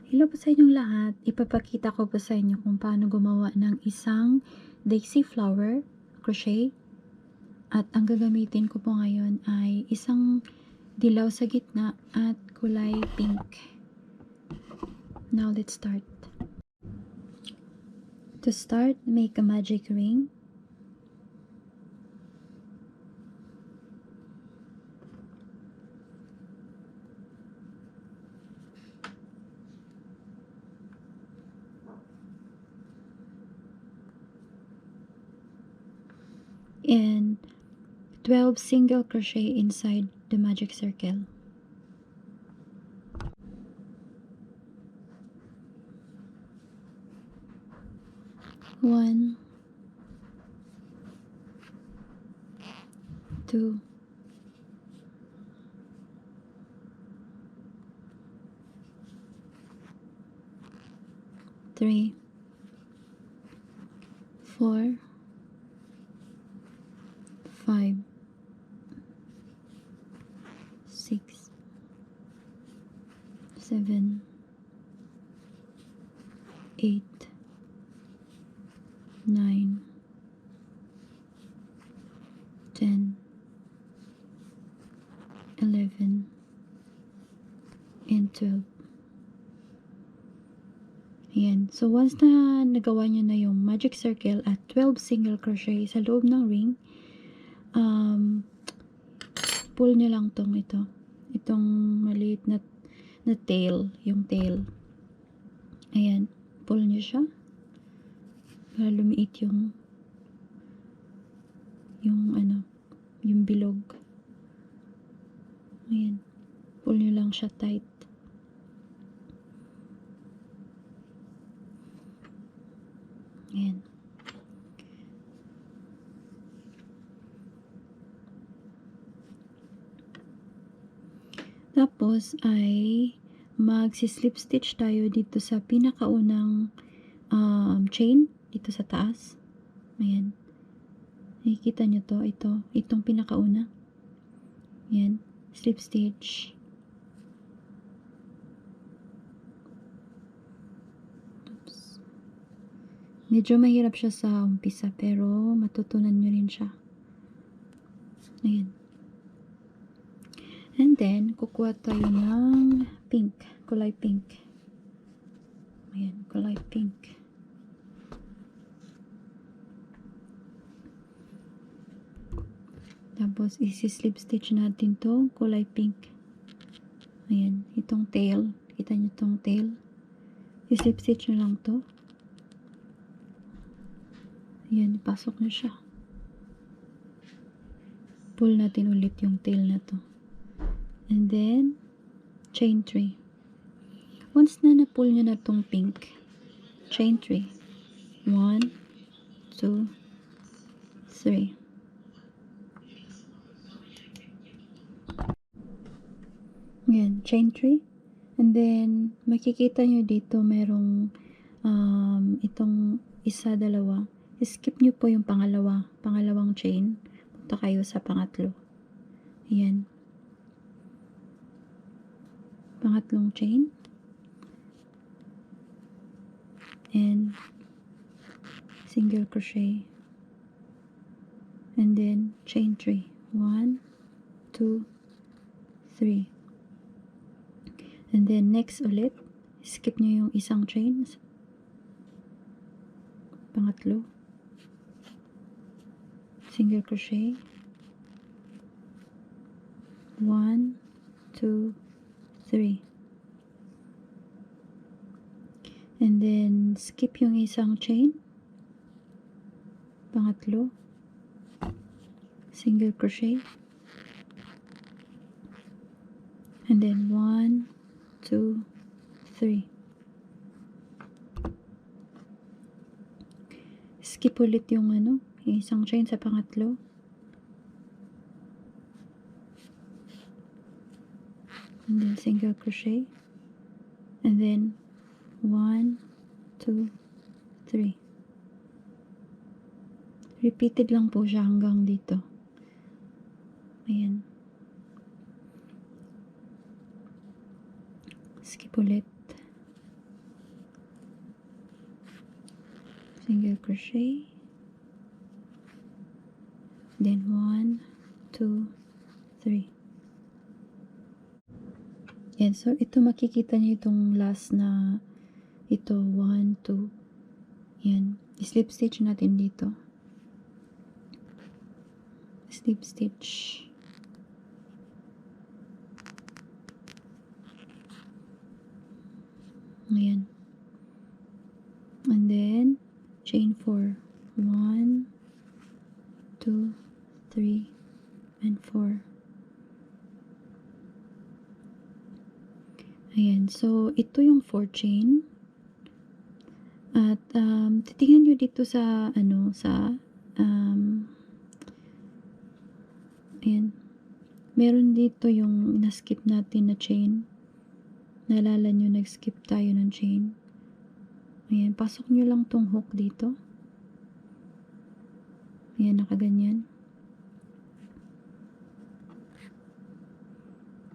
Hello po sa inyong lahat. Ipapakita ko po sa inyo kung paano gumawa ng isang daisy flower crochet. At ang gagamitin ko po ngayon ay isang dilaw sa gitna at kulay pink. Now let's start. To start, make a magic ring. And 12 single crochet inside the magic circle. One, two, three, 4, 5, 6, 7, 8, 9, 10, 11, and 12. Ayan. So, once na nagawa nyo na yung magic circle at 12 single crochet sa loob ng ring, pull nyo lang itong maliit na tail, yung tail. Ayan. Pull nyo siya para lumiit yung bilog. Ayan. Pull nyo lang siya tight. Ayan. Tapos ay magsi-slip stitch tayo dito sa pinakaunang chain dito sa taas. Ayan. Nakikita nyo to, itong pinakauna. Ayan. Slip stitch. Medyo mahirap siya sa umpisa pero matutunan nyo rin siya. Ayan. And then, kukuha tayo ng pink. Kulay pink. Ayan, kulay pink. Tapos, isi-slip stitch natin to kulay pink. Ayan, itong tail. Kita nyo itong tail. I-slip stitch nyo lang to. Ayan, ipasok na siya. Pull natin ulit yung tail na to. And then, chain 3. Once na na-pull nyo na tong pink, chain 3. 1, 2, 3. Ayan, chain 3. And then, makikita nyo dito merong itong isa, dalawa. Skip nyo po yung pangalawang chain. Punta kayo sa pangatlo. Ayan. Pangatlong chain. And single crochet. And then chain 3. 1, 2, 3. And then next ulit, skip nyo yung isang chain. Pangatlo. Single crochet. 1, 2, 3. And then skip yung isang chain. Pangatlo. Single crochet. And then 1, 2, 3. Skip ulit yung yung isang chain sa pangatlo. And then single crochet. And then 1, 2, 3. Repeated lang po siya hanggang dito. Ayan. Skip ulit. crochet, then 1, 2, 3. Yan, so ito makikita niyo itong last na ito, 1, 2. Yan, slip stitch natin dito. Slip stitch. Ayan. And then, chain 4. 1, 2, 3, and 4. Ayan. So, ito yung 4 chain. At, titingnan nyo dito sa, ayan. Meron dito yung na-skip natin na chain. Naalala nyo, nag-skip tayo ng chain. Ayan, pasok nyo lang tong hook dito. Ayan, nakaganyan.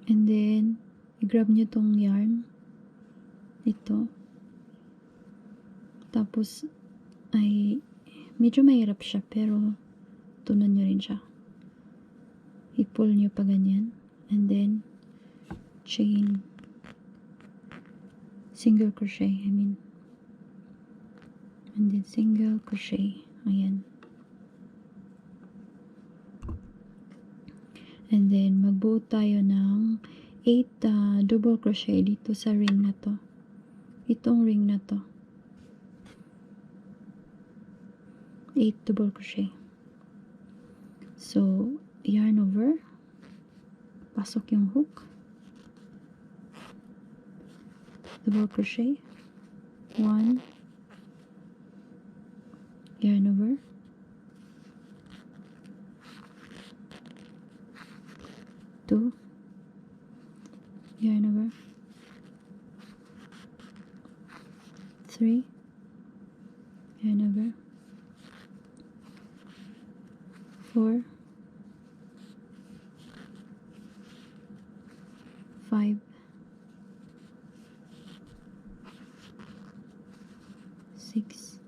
And then, i-grab nyo tong yarn. Ito. Tapos, ay, medyo mahirap siya, pero tunan nyo rin siya. I-pull nyo pa ganyan. And then, chain. Single crochet, and then single crochet. Ayan. And then, magbuo tayo ng 8 double crochet dito sa ring na to. Itong ring na to. 8 double crochet. So, yarn over. Pasok yung hook. Double crochet. 1. Yarn over. 2. Yarn over. 3. Yarn over. 4. 5. 6.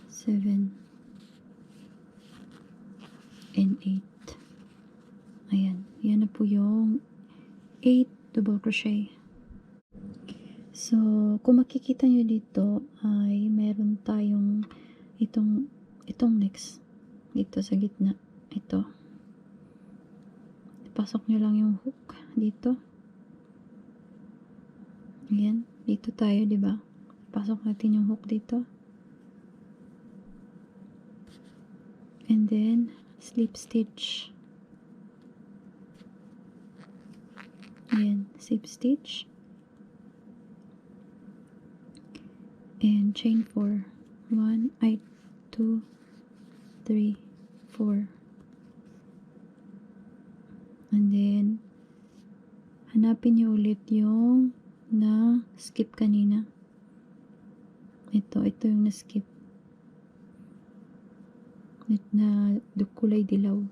7. And 8. Ayan. Yan na po yung 8 double crochet. So, kung makikita nyo dito ay meron tayong itong next dito sa gitna. Ito. Pasok nyo lang yung hook dito. Ayan. Dito tayo, diba? Pasok natin yung hook dito. And then, slip stitch. Ayan. Slip stitch. And chain 4. 1, 2, 3, 4. And then, hanapin nyo ulit yung na-skip kanina. Ito yung na-skip. Na kulay dilaw.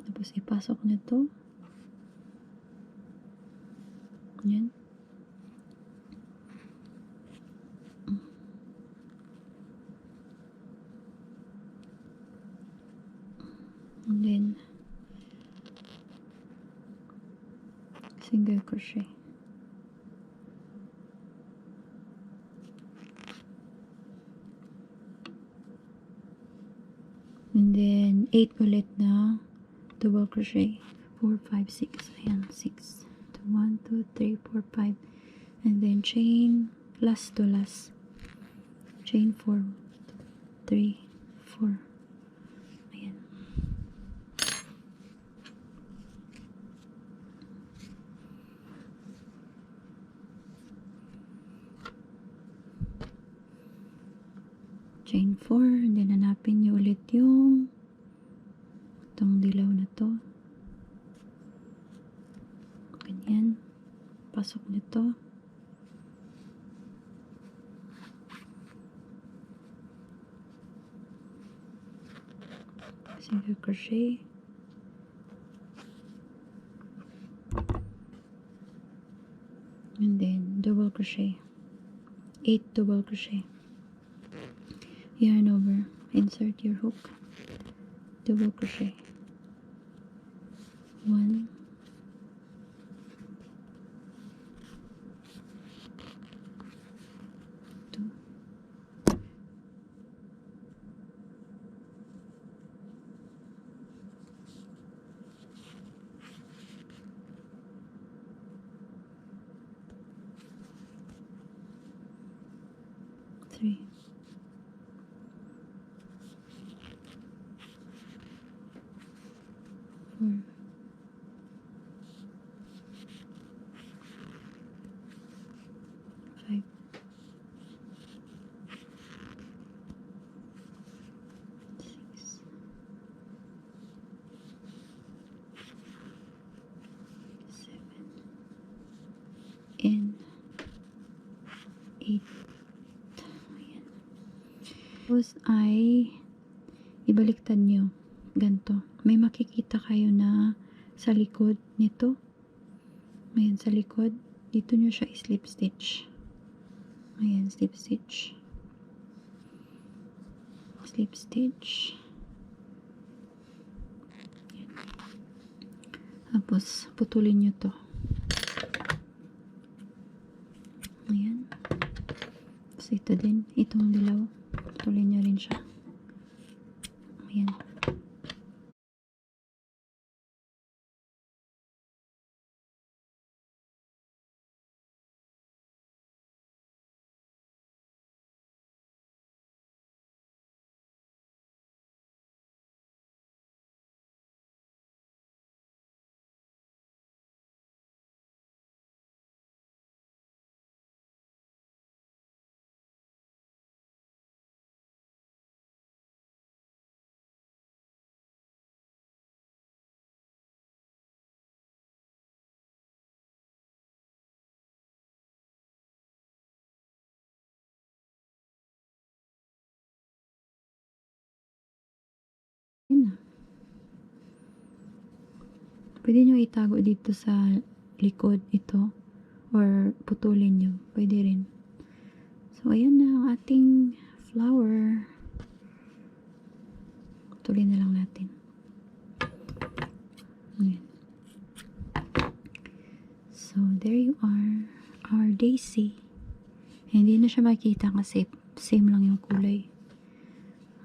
Tapos, ipasok na to. Ayan. And then, single crochet. And then, 8 ulit na double crochet. 4, 5, 6. Ayan, 6. 1, 2, 3, 4, 5. And then, chain last to last. Chain 4, 3, 4. Ayan. Chain 4, and then hanapin nyo ulit yung itong dilaw na to. Ganyan. Pasok nito. Single crochet. And then double double crochet, 8 double crochet, yarn over, insert your hook, double crochet, 1, 2, 3, 4, 5, 6, 7, and 8. Ayan. Tapos ay ibaliktad nyo ganito. May makikita kayo na sa likod nito. Ayan, sa likod. Dito nyo siya slip stitch. Ayan, slip stitch. Slip stitch. Ayan. Tapos, putulin nyo to. Ayan. Tapos ito din. Itong dilaw. Putulin nyo rin siya. Ayan. Ayan na. Pwede nyo itago dito sa likod ito or putulin nyo. Pwede rin. So, ayan na ang ating flower. Putulin na lang natin. Ayan. So, there you are. Our daisy. Hindi na siya makita kasi same lang yung kulay.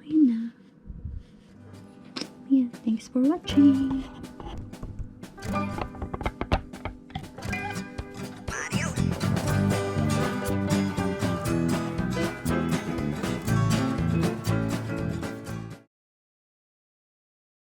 Ayan na. Yeah, thanks for watching.